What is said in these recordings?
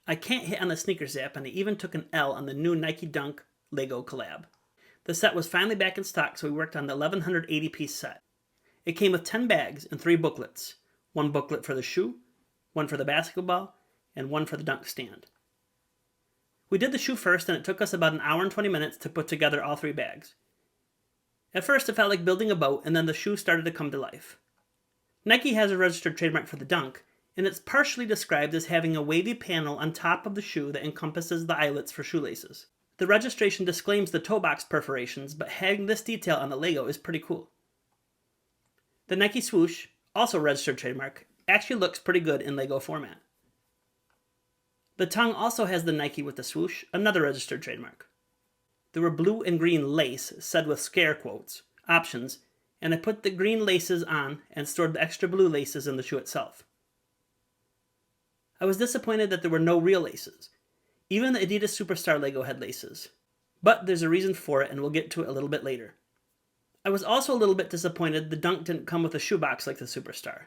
I can't hit on the sneakers app, and I even took an L on the new Nike Dunk Lego collab. The set was finally back in stock, so we worked on the 1180 piece set. It came with 10 bags and 3 booklets. One booklet for the shoe, one for the basketball, and one for the dunk stand. We did the shoe first, and it took us about an hour and 20 minutes to put together all 3 bags. At first it felt like building a boat, and then the shoe started to come to life. Nike has a registered trademark for the dunk, and it's partially described as having a wavy panel on top of the shoe that encompasses the eyelets for shoelaces. The registration disclaims the toe box perforations, but having this detail on the Lego is pretty cool. The Nike swoosh, also registered trademark, actually looks pretty good in Lego format. The tongue also has the Nike with the swoosh, another registered trademark. There were blue and green lace, said with scare quotes, options, and I put the green laces on and stored the extra blue laces in the shoe itself. I was disappointed that there were no real laces. Even the Adidas Superstar Lego had laces. But there's a reason for it, and we'll get to it a little bit later. I was also a little bit disappointed the dunk didn't come with a shoebox like the Superstar.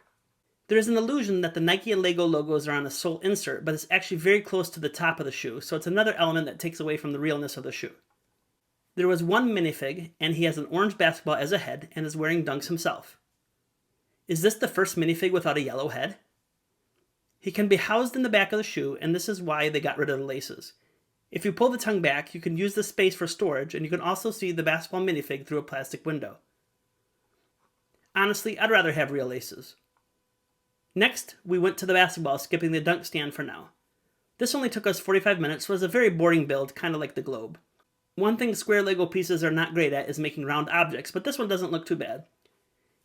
There is an illusion that the Nike and Lego logos are on a sole insert, but it's actually very close to the top of the shoe, so it's another element that takes away from the realness of the shoe. There was one minifig, and he has an orange basketball as a head and is wearing dunks himself. Is this the first minifig without a yellow head? He can be housed in the back of the shoe, and this is why they got rid of the laces. If you pull the tongue back, you can use the space for storage, and you can also see the basketball minifig through a plastic window. Honestly, I'd rather have real laces. Next, we went to the basketball, skipping the dunk stand for now. This only took us 45 minutes, so it was a very boring build, kind of like the globe. One thing square Lego pieces are not great at is making round objects, but this one doesn't look too bad.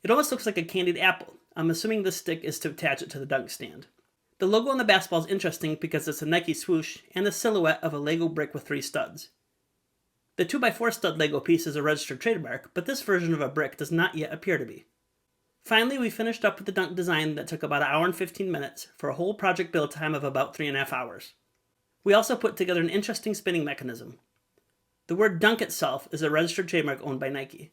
It almost looks like a candied apple. I'm assuming this stick is to attach it to the dunk stand. The logo on the basketball is interesting because it's a Nike swoosh and the silhouette of a Lego brick with 3 studs. The 2x4 stud Lego piece is a registered trademark, but this version of a brick does not yet appear to be. Finally, we finished up with the dunk design that took about an hour and 15 minutes for a whole project build time of about 3.5 hours. We also put together an interesting spinning mechanism. The word dunk itself is a registered trademark owned by Nike.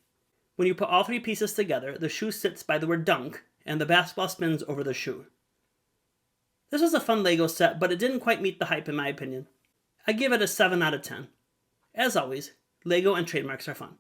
When you put all 3 pieces together, the shoe sits by the word dunk, and the basketball spins over the shoe. This was a fun Lego set, but it didn't quite meet the hype in my opinion. I give it a 7 out of 10. As always, Lego and trademarks are fun.